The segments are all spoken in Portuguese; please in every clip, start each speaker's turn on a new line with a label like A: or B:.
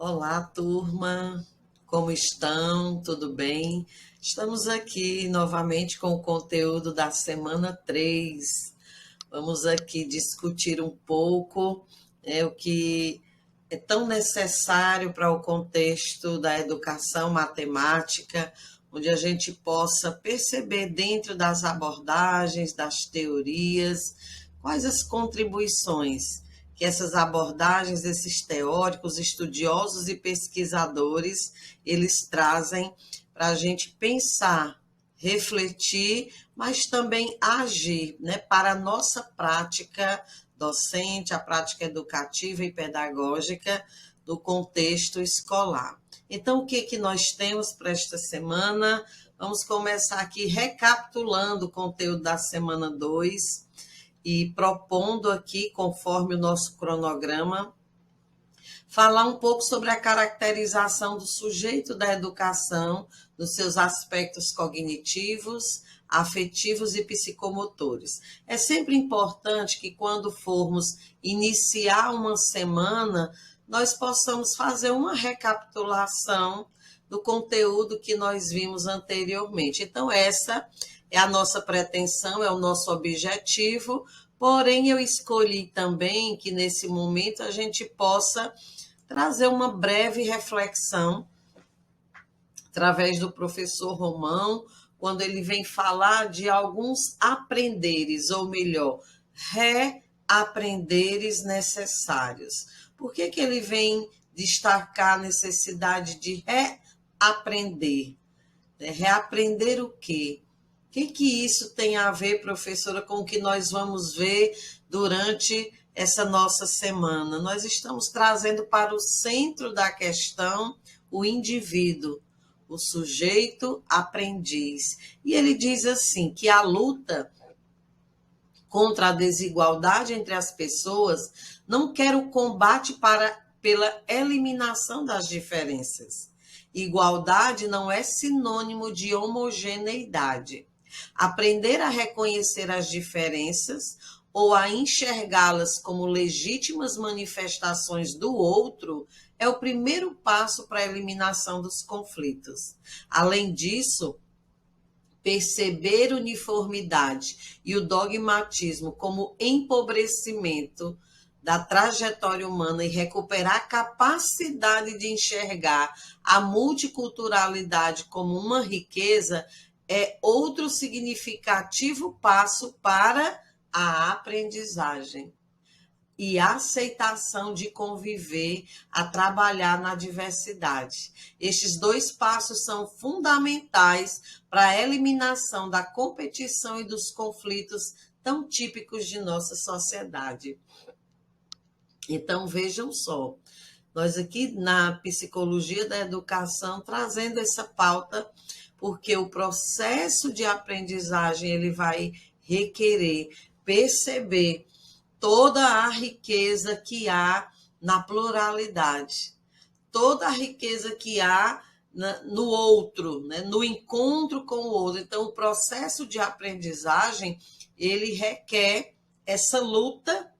A: Olá, turma. Como estão? Tudo bem? Estamos aqui novamente com o conteúdo da semana 3. Vamos aqui discutir um pouco o que é tão necessário para o contexto da educação matemática, onde a gente possa perceber dentro das abordagens, das teorias, quais as contribuições que essas abordagens, esses teóricos, estudiosos e pesquisadores, eles trazem para a gente pensar, refletir, mas também agir, né, para a nossa prática docente, a prática educativa e pedagógica do contexto escolar. Então, o que nós temos para esta semana? Vamos começar aqui recapitulando o conteúdo da semana 2 e propondo aqui, conforme o nosso cronograma, falar um pouco sobre a caracterização do sujeito da educação, nos seus aspectos cognitivos, afetivos e psicomotores. É sempre importante que, quando formos iniciar uma semana, nós possamos fazer uma recapitulação do conteúdo que nós vimos anteriormente. Então, essa é a nossa pretensão, é o nosso objetivo, porém, eu escolhi também que, nesse momento, a gente possa trazer uma breve reflexão através do professor Romão, quando ele vem falar de alguns aprenderes, ou melhor, reaprenderes necessários. Por que ele vem destacar a necessidade de reaprender? Reaprender o quê? O que isso tem a ver, professora, com o que nós vamos ver durante essa nossa semana? Nós estamos trazendo para o centro da questão o indivíduo, o sujeito aprendiz. E ele diz assim, que a luta contra a desigualdade entre as pessoas não quer o combate pela eliminação das diferenças. Igualdade não é sinônimo de homogeneidade. Aprender a reconhecer as diferenças ou a enxergá-las como legítimas manifestações do outro é o primeiro passo para a eliminação dos conflitos. Além disso, perceber uniformidade e o dogmatismo como empobrecimento da trajetória humana e recuperar a capacidade de enxergar a multiculturalidade como uma riqueza é outro significativo passo para a aprendizagem e a aceitação de conviver, a trabalhar na diversidade. Estes dois passos são fundamentais para a eliminação da competição e dos conflitos tão típicos de nossa sociedade. Então, vejam só, nós aqui na psicologia da educação trazendo essa pauta, porque o processo de aprendizagem ele vai requerer perceber toda a riqueza que há na pluralidade, toda a riqueza que há no outro, né? No encontro com o outro. Então, o processo de aprendizagem, ele requer essa luta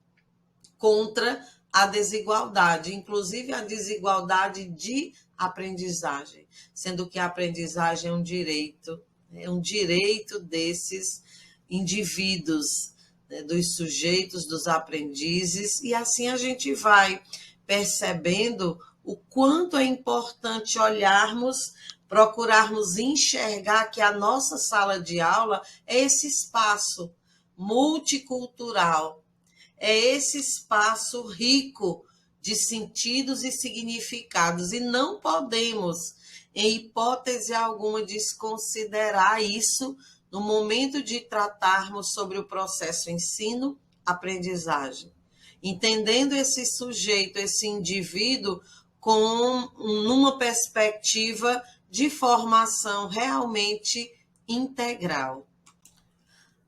A: contra a desigualdade, inclusive a desigualdade de aprendizagem, sendo que a aprendizagem é um direito desses indivíduos, né, dos sujeitos, dos aprendizes, e assim a gente vai percebendo o quanto é importante olharmos, procurarmos enxergar que a nossa sala de aula é esse espaço multicultural, é esse espaço rico de sentidos e significados, e não podemos, em hipótese alguma, desconsiderar isso no momento de tratarmos sobre o processo ensino-aprendizagem. Entendendo esse sujeito, esse indivíduo, numa perspectiva de formação realmente integral.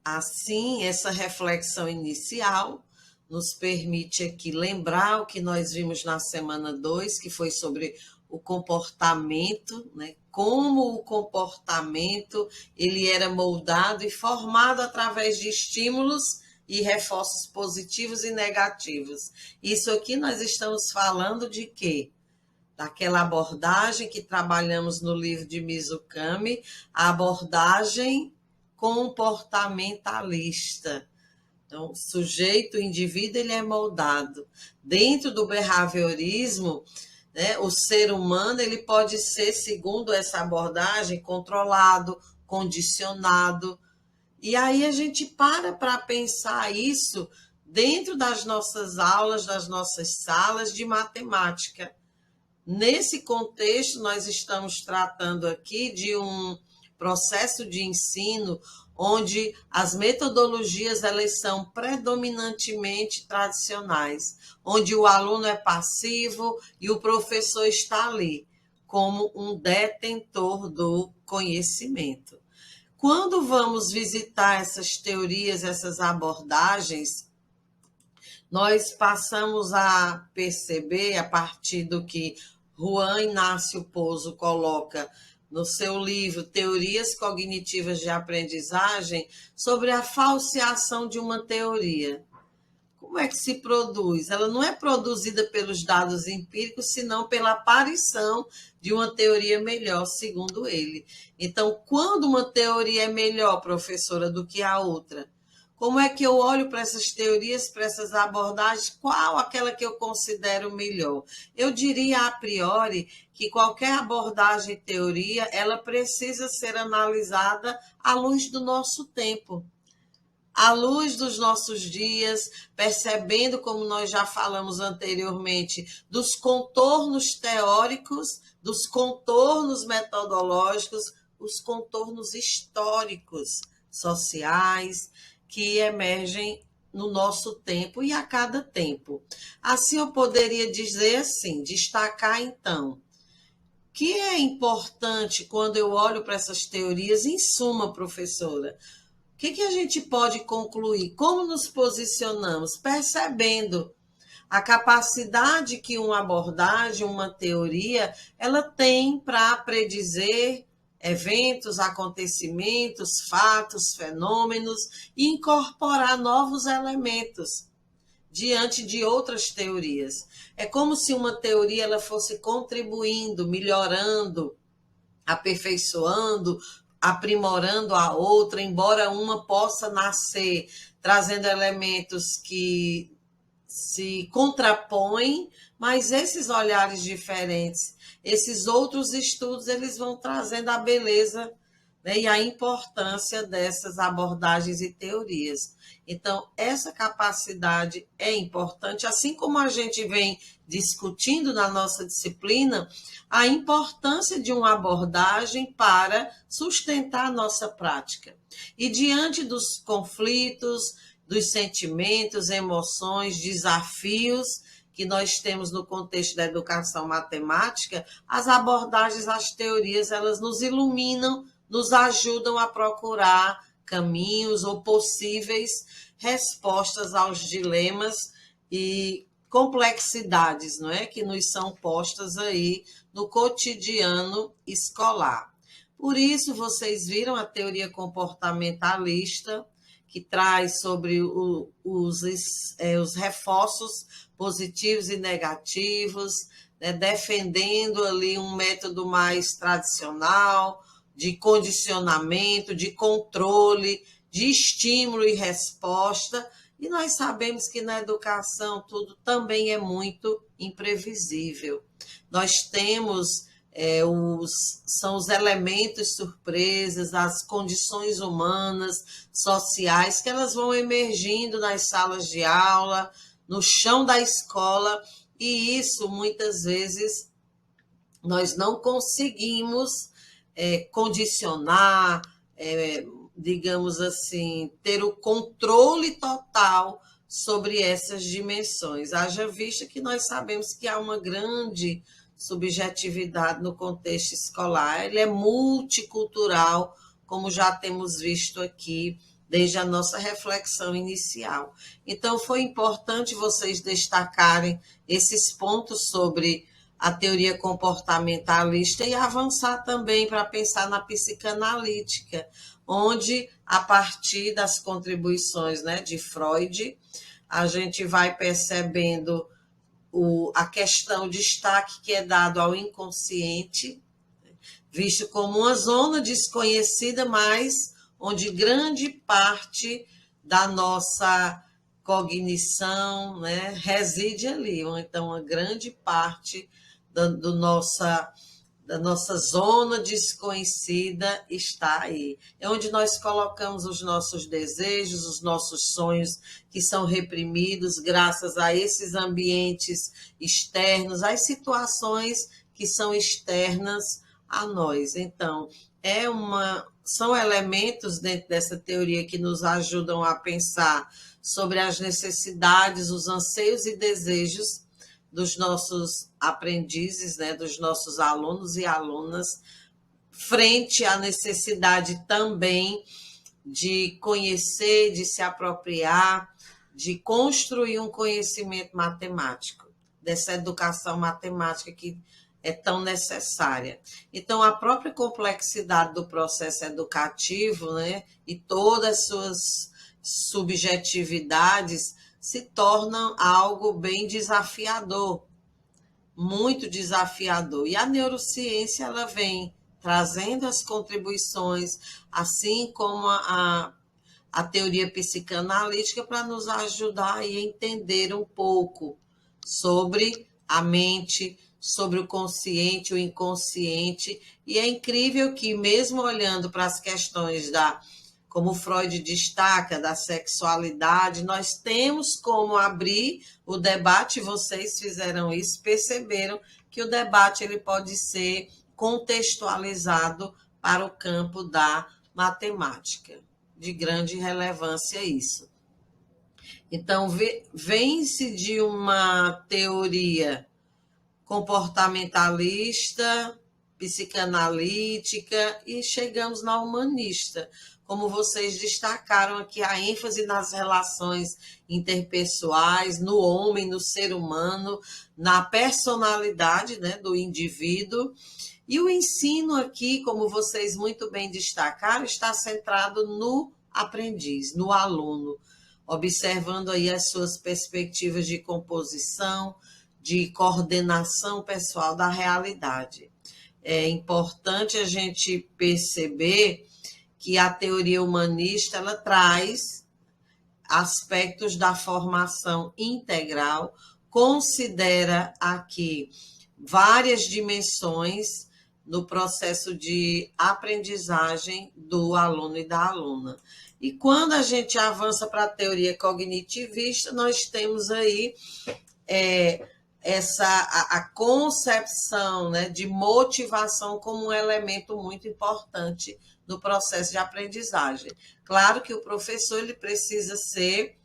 A: Assim, essa reflexão inicial nos permite aqui lembrar o que nós vimos na semana 2, que foi sobre o comportamento, né? Como o comportamento ele era moldado e formado através de estímulos e reforços positivos e negativos. Isso aqui nós estamos falando de quê? daquela abordagem que trabalhamos no livro de Mizukami, a abordagem comportamentalista. Então, o sujeito, o indivíduo, ele é moldado. Dentro do behaviorismo, né, o ser humano ele pode ser, segundo essa abordagem, controlado, condicionado. E aí a gente para pensar isso dentro das nossas aulas, das nossas salas de matemática. Nesse contexto, nós estamos tratando aqui de um processo de ensino onde as metodologias elas são predominantemente tradicionais, onde o aluno é passivo e o professor está ali como um detentor do conhecimento. Quando vamos visitar essas teorias, essas abordagens, nós passamos a perceber, a partir do que Juan Inácio Pozo coloca no seu livro Teorias Cognitivas de Aprendizagem, sobre a falseação de uma teoria. Como é que se produz? Ela não é produzida pelos dados empíricos, senão pela aparição de uma teoria melhor, segundo ele. Então, quando uma teoria é melhor, professora, do que a outra, como é que eu olho para essas teorias, para essas abordagens? Qual aquela que eu considero melhor? Eu diria a priori que qualquer abordagem e teoria, ela precisa ser analisada à luz do nosso tempo, à luz dos nossos dias, percebendo, como nós já falamos anteriormente, dos contornos teóricos, dos contornos metodológicos, os contornos históricos, sociais, que emergem no nosso tempo e a cada tempo. Assim, eu poderia dizer assim, destacar então, que é importante quando eu olho para essas teorias, em suma, professora, o que a gente pode concluir? Como nos posicionamos? Percebendo a capacidade que uma abordagem, uma teoria, ela tem para predizer eventos, acontecimentos, fatos, fenômenos e incorporar novos elementos diante de outras teorias. É como se uma teoria ela fosse contribuindo, melhorando, aperfeiçoando, aprimorando a outra, embora uma possa nascer trazendo elementos que se contrapõem, mas esses olhares diferentes, esses outros estudos, eles vão trazendo a beleza, né, e a importância dessas abordagens e teorias. Então, essa capacidade é importante, assim como a gente vem discutindo na nossa disciplina, a importância de uma abordagem para sustentar a nossa prática. E diante dos conflitos, dos sentimentos, emoções, desafios que nós temos no contexto da educação matemática, as abordagens, as teorias, elas nos iluminam, nos ajudam a procurar caminhos ou possíveis respostas aos dilemas e complexidades, não é, que nos são postas aí no cotidiano escolar. Por isso, vocês viram a teoria comportamentalista, que traz sobre os reforços positivos e negativos, né, defendendo ali um método mais tradicional, de condicionamento, de controle, de estímulo e resposta. E nós sabemos que na educação tudo também é muito imprevisível. Nós temos são os elementos surpresas, as condições humanas, sociais, que elas vão emergindo nas salas de aula, no chão da escola, e isso muitas vezes nós não conseguimos condicionar, digamos assim, ter o controle total sobre essas dimensões. Haja vista que nós sabemos que há uma grande subjetividade no contexto escolar, ele é multicultural, como já temos visto aqui desde a nossa reflexão inicial. Então, foi importante vocês destacarem esses pontos sobre a teoria comportamentalista e avançar também para pensar na psicanalítica, onde, a partir das contribuições, né, de Freud, a gente vai percebendo a questão, o destaque que é dado ao inconsciente, visto como uma zona desconhecida, mas onde grande parte da nossa cognição, né, reside ali. Ou então, uma grande parte da nossa zona desconhecida está aí. É onde nós colocamos os nossos desejos, os nossos sonhos que são reprimidos graças a esses ambientes externos, às situações que são externas a nós. Então, são elementos dentro dessa teoria que nos ajudam a pensar sobre as necessidades, os anseios e desejos dos nossos aprendizes, né, dos nossos alunos e alunas, frente à necessidade também de conhecer, de se apropriar, de construir um conhecimento matemático, dessa educação matemática que é tão necessária. Então, a própria complexidade do processo educativo, né, e todas as suas subjetividades se tornam algo bem desafiador, muito desafiador. E a neurociência ela vem trazendo as contribuições, assim como a teoria psicanalítica, para nos ajudar a entender um pouco sobre a mente, sobre o consciente, o inconsciente. E é incrível que, mesmo olhando para as questões como Freud destaca, da sexualidade, nós temos como abrir o debate, vocês fizeram isso, perceberam que o debate ele pode ser contextualizado para o campo da matemática, de grande relevância isso. Então, vem-se de uma teoria comportamentalista, psicanalítica e chegamos na humanista. Como vocês destacaram aqui, a ênfase nas relações interpessoais, no homem, no ser humano, na personalidade, né, do indivíduo. E o ensino aqui, como vocês muito bem destacaram, está centrado no aprendiz, no aluno, observando aí as suas perspectivas de composição, de coordenação pessoal da realidade. É importante a gente perceber que a teoria humanista ela traz aspectos da formação integral, considera aqui várias dimensões no processo de aprendizagem do aluno e da aluna. E quando a gente avança para a teoria cognitivista, nós temos aí a concepção, né, de motivação como um elemento muito importante no processo de aprendizagem. Claro que o professor ele precisa ser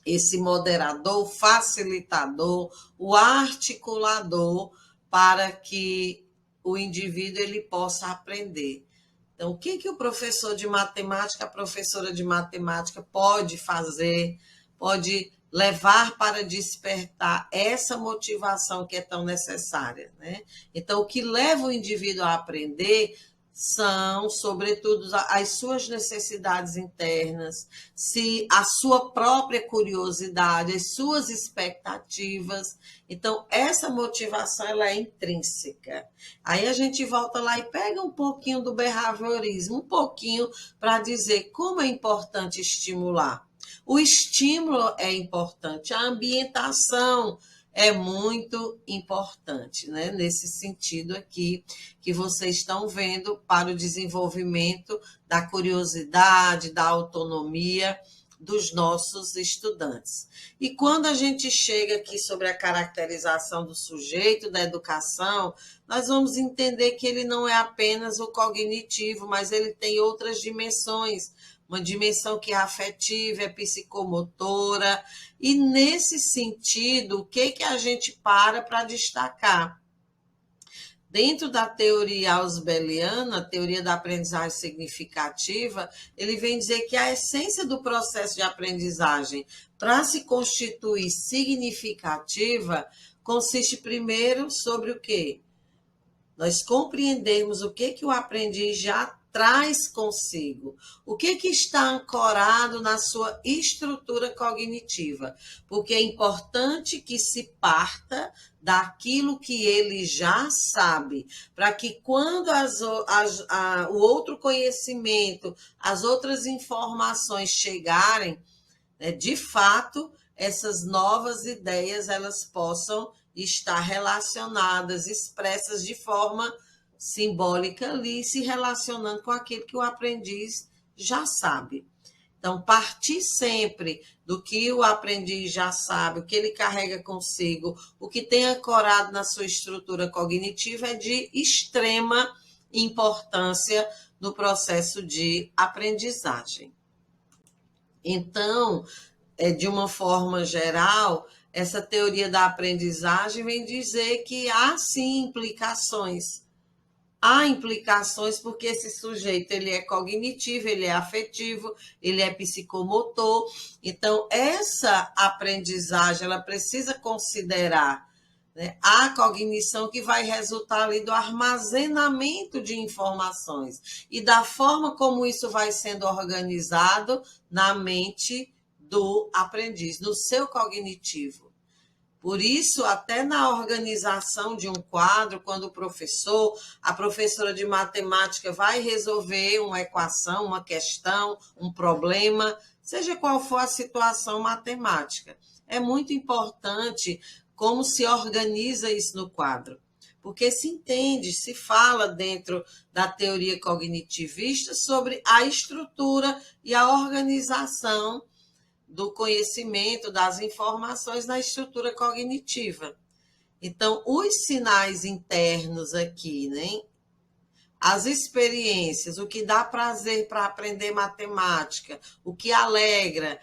A: esse moderador, facilitador, o articulador para que o indivíduo ele possa aprender. Então, o que o professor de matemática, a professora de matemática pode fazer, pode levar para despertar essa motivação que é tão necessária, né? Então, o que leva o indivíduo a aprender são, sobretudo, as suas necessidades internas, se a sua própria curiosidade, as suas expectativas. Então, essa motivação ela é intrínseca. Aí a gente volta lá e pega um pouquinho do behaviorismo, um pouquinho para dizer como é importante estimular. O estímulo é importante, a ambientação é muito importante, né? Nesse sentido aqui que vocês estão vendo para o desenvolvimento da curiosidade, da autonomia dos nossos estudantes. E quando a gente chega aqui sobre a caracterização do sujeito da educação, nós vamos entender que ele não é apenas o cognitivo, mas ele tem outras dimensões, uma dimensão que é afetiva, é psicomotora, e nesse sentido, o que a gente para destacar? Dentro da teoria ausbeliana, a teoria da aprendizagem significativa, ele vem dizer que a essência do processo de aprendizagem, para se constituir significativa, consiste primeiro sobre o quê? Nós compreendermos o que o aprendiz já traz consigo, o que está ancorado na sua estrutura cognitiva, porque é importante que se parta daquilo que ele já sabe, para que quando o outro conhecimento, as outras informações chegarem, né, de fato, essas novas ideias elas possam estar relacionadas, expressas de forma simbólica ali, se relacionando com aquilo que o aprendiz já sabe. Então, partir sempre do que o aprendiz já sabe, o que ele carrega consigo, o que tem ancorado na sua estrutura cognitiva é de extrema importância no processo de aprendizagem. Então, de uma forma geral, essa teoria da aprendizagem vem dizer que há sim implicações. Há implicações porque esse sujeito ele é cognitivo, ele é afetivo, ele é psicomotor. Então, essa aprendizagem ela precisa considerar, né, a cognição que vai resultar ali do armazenamento de informações e da forma como isso vai sendo organizado na mente do aprendiz, no seu cognitivo. Por isso, até na organização de um quadro, quando a professora de matemática vai resolver uma equação, uma questão, um problema, seja qual for a situação matemática, é muito importante como se organiza isso no quadro. Porque se entende, se fala dentro da teoria cognitivista sobre a estrutura e a organização do conhecimento, das informações na estrutura cognitiva. Então, os sinais internos aqui, né? As experiências, o que dá prazer para aprender matemática, o que alegra,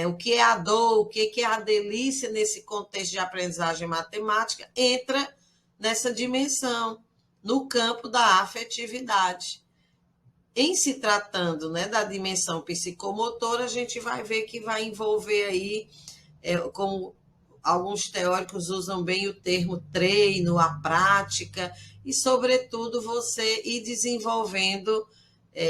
A: o que é a dor, o que é a delícia nesse contexto de aprendizagem matemática, entra nessa dimensão, no campo da afetividade. Em se tratando, né, da dimensão psicomotora, a gente vai ver que vai envolver aí, como alguns teóricos usam bem o termo treino, a prática, e, sobretudo, você ir desenvolvendo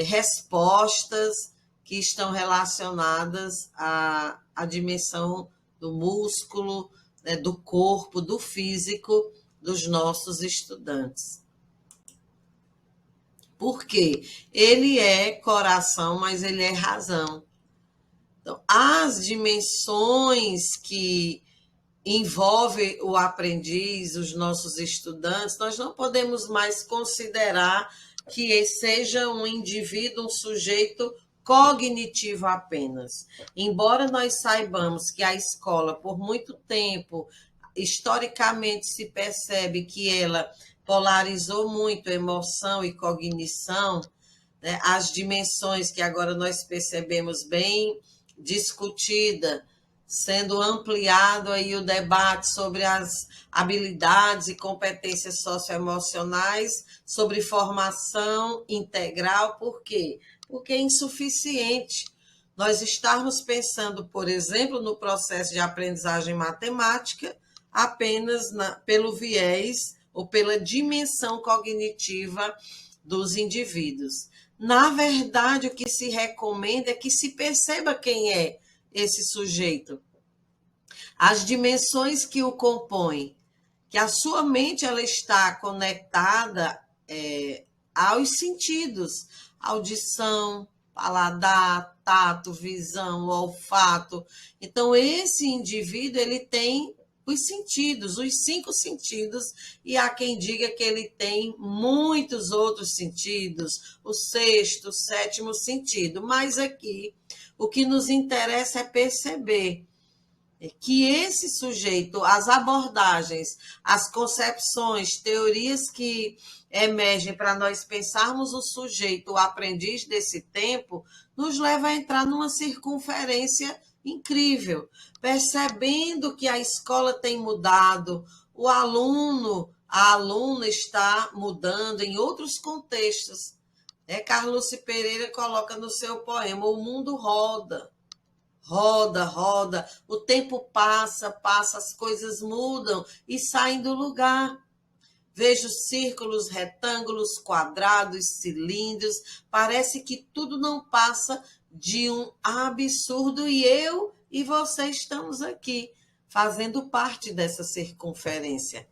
A: respostas que estão relacionadas à dimensão do músculo, né, do corpo, do físico dos nossos estudantes. Porque ele é coração, mas ele é razão. Então, as dimensões que envolvem o aprendiz, os nossos estudantes, nós não podemos mais considerar que seja um indivíduo, um sujeito cognitivo apenas. Embora nós saibamos que a escola, por muito tempo, historicamente se percebe que ela polarizou muito emoção e cognição, né? As dimensões que agora nós percebemos bem discutida, sendo ampliado aí o debate sobre as habilidades e competências socioemocionais, sobre formação integral. Por quê? Porque é insuficiente nós estarmos pensando, por exemplo, no processo de aprendizagem matemática apenas pelo viés ou pela dimensão cognitiva dos indivíduos. Na verdade, o que se recomenda é que se perceba quem é esse sujeito, as dimensões que o compõem, que a sua mente ela está conectada aos sentidos, audição, paladar, tato, visão, olfato. Então, esse indivíduo ele tem os sentidos, os 5 sentidos, e há quem diga que ele tem muitos outros sentidos, o 6º, o 7º sentido. Mas aqui, o que nos interessa é perceber que esse sujeito, as abordagens, as concepções, teorias que emergem para nós pensarmos o sujeito, o aprendiz desse tempo, nos leva a entrar numa circunferência incrível, percebendo que a escola tem mudado, o aluno, a aluna está mudando em outros contextos. Carlos Pereira coloca no seu poema, o mundo roda. Roda, roda, o tempo passa, as coisas mudam e saem do lugar. vejo círculos, retângulos, quadrados, cilindros, parece que tudo não passa de um absurdo e eu e você estamos aqui, fazendo parte dessa circunferência.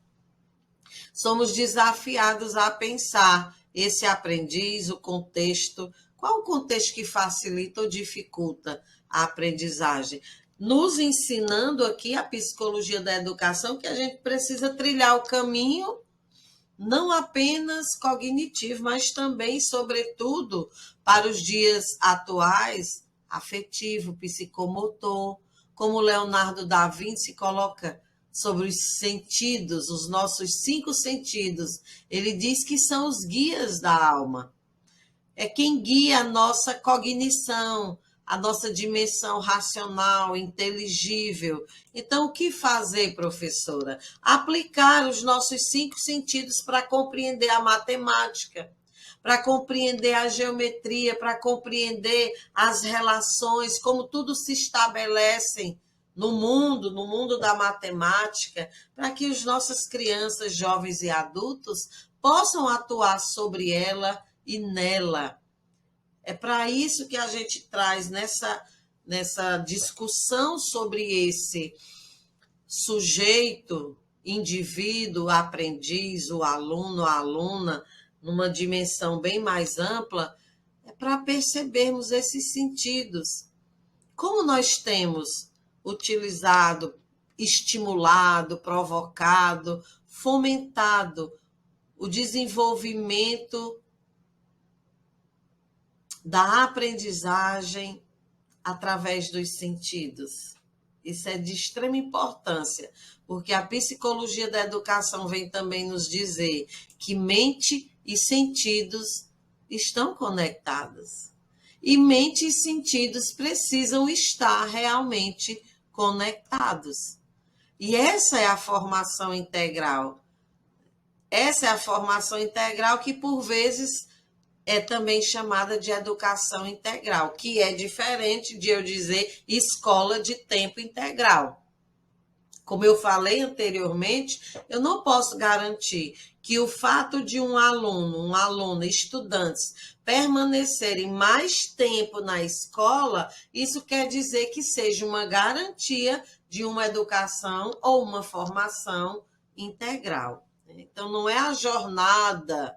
A: Somos desafiados a pensar esse aprendiz, o contexto, qual o contexto que facilita ou dificulta a aprendizagem? Nos ensinando aqui a psicologia da educação que a gente precisa trilhar o caminho não apenas cognitivo, mas também, sobretudo, para os dias atuais, afetivo, psicomotor, como Leonardo da Vinci coloca sobre os sentidos, os nossos 5 sentidos. Ele diz que são os guias da alma. É quem guia a nossa cognição, a nossa dimensão racional, inteligível. Então, o que fazer, professora? Aplicar os nossos 5 sentidos para compreender a matemática, para compreender a geometria, para compreender as relações, como tudo se estabelece no mundo da matemática, para que as nossas crianças, jovens e adultos possam atuar sobre ela e nela. É para isso que a gente traz nessa discussão sobre esse sujeito, indivíduo, aprendiz, o aluno, a aluna, numa dimensão bem mais ampla, é para percebermos esses sentidos. Como nós temos utilizado, estimulado, provocado, fomentado o desenvolvimento da aprendizagem através dos sentidos. Isso é de extrema importância, porque a psicologia da educação vem também nos dizer que mente e sentidos estão conectados. E mente e sentidos precisam estar realmente conectados. E essa é a formação integral. Essa é a formação integral que, por vezes, é também chamada de educação integral, que é diferente de eu dizer escola de tempo integral. Como eu falei anteriormente, eu não posso garantir que o fato de um aluno, uma aluna, estudantes permanecerem mais tempo na escola, isso quer dizer que seja uma garantia de uma educação ou uma formação integral. Então, não é a jornada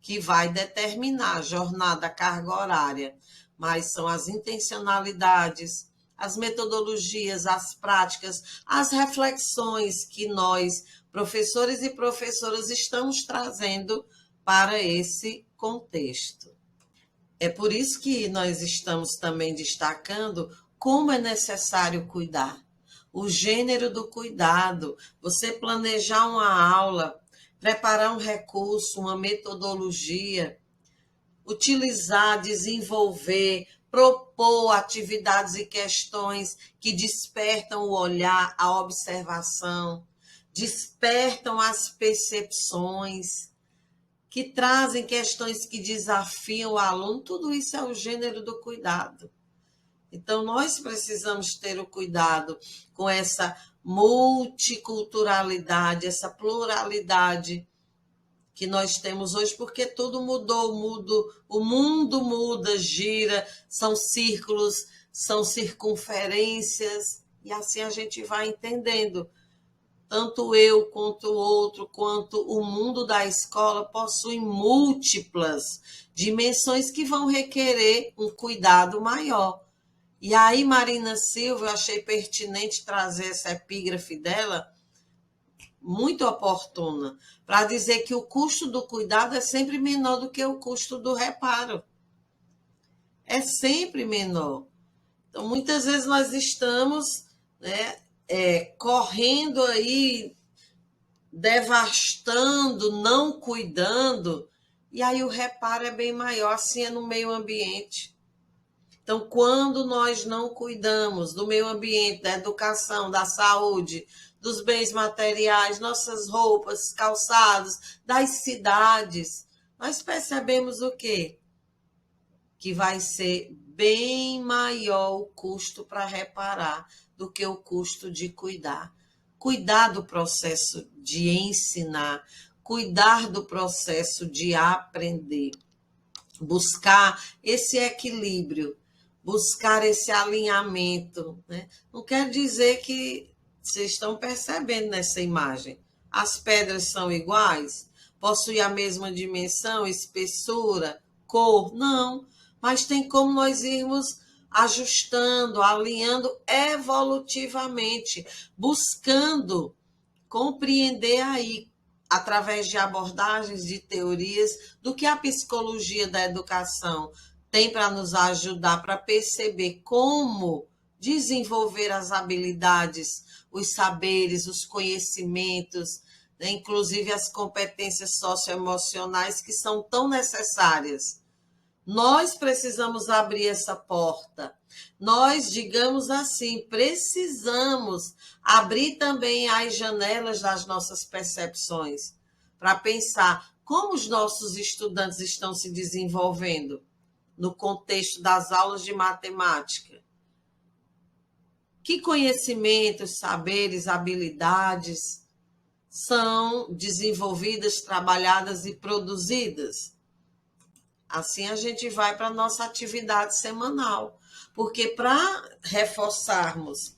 A: que vai determinar a jornada, a carga horária, mas são as intencionalidades, as metodologias, as práticas, as reflexões que nós, professores e professoras, estamos trazendo para esse contexto. É por isso que nós estamos também destacando como é necessário cuidar. O gênero do cuidado, você planejar uma aula, preparar um recurso, uma metodologia, utilizar, desenvolver, propor atividades e questões que despertam o olhar, a observação, despertam as percepções, que trazem questões que desafiam o aluno, tudo isso é o gênero do cuidado. Então, nós precisamos ter o cuidado com essa multiculturalidade, essa pluralidade que nós temos hoje, porque tudo mudou, o mundo muda, gira, são círculos, são circunferências, e assim a gente vai entendendo. Tanto eu, quanto o outro, quanto o mundo da escola possuem múltiplas dimensões que vão requerer um cuidado maior. E aí, Marina Silva, eu achei pertinente trazer essa epígrafe dela, muito oportuna, para dizer que o custo do cuidado é sempre menor do que o custo do reparo. É sempre menor. Então, muitas vezes nós estamos, né, correndo aí, devastando, não cuidando, e aí o reparo é bem maior, assim é no meio ambiente. Então, quando nós não cuidamos do meio ambiente, da educação, da saúde, dos bens materiais, nossas roupas, calçados, das cidades, nós percebemos o quê? Que vai ser bem maior o custo para reparar do que o custo de cuidar. Cuidar do processo de ensinar, cuidar do processo de aprender, buscar esse equilíbrio, buscar esse alinhamento, né? Não quer dizer que vocês estão percebendo nessa imagem. As pedras são iguais? Possuem a mesma dimensão, espessura, cor? Não. Mas tem como nós irmos ajustando, alinhando evolutivamente, buscando compreender aí, através de abordagens, de teorias, do que a psicologia da educação tem para nos ajudar para perceber como desenvolver as habilidades, os saberes, os conhecimentos, né, inclusive as competências socioemocionais que são tão necessárias. Nós precisamos abrir essa porta. Nós, digamos assim, precisamos abrir também as janelas das nossas percepções para pensar como os nossos estudantes estão se desenvolvendo no contexto das aulas de matemática. Que conhecimentos, saberes, habilidades são desenvolvidas, trabalhadas e produzidas? Assim a gente vai para a nossa atividade semanal. Porque para reforçarmos,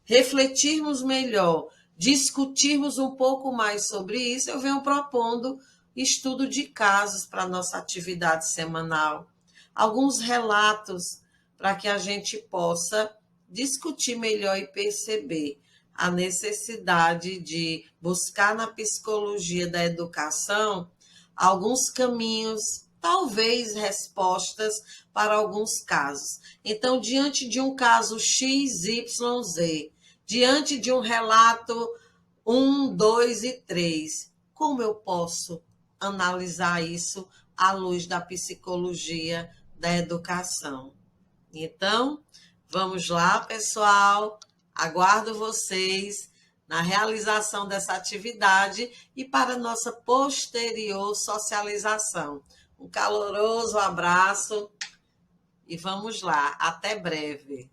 A: refletirmos melhor, discutirmos um pouco mais sobre isso, eu venho propondo estudo de casos para a nossa atividade semanal. Alguns relatos para que a gente possa discutir melhor e perceber a necessidade de buscar na psicologia da educação alguns caminhos, talvez respostas para alguns casos. Então, diante de um caso XYZ, diante de um relato 1, 2 e 3, como eu posso analisar isso à luz da psicologia da educação? Então, vamos lá, pessoal. Aguardo vocês na realização dessa atividade e para nossa posterior socialização. Um caloroso abraço e vamos lá. Até breve.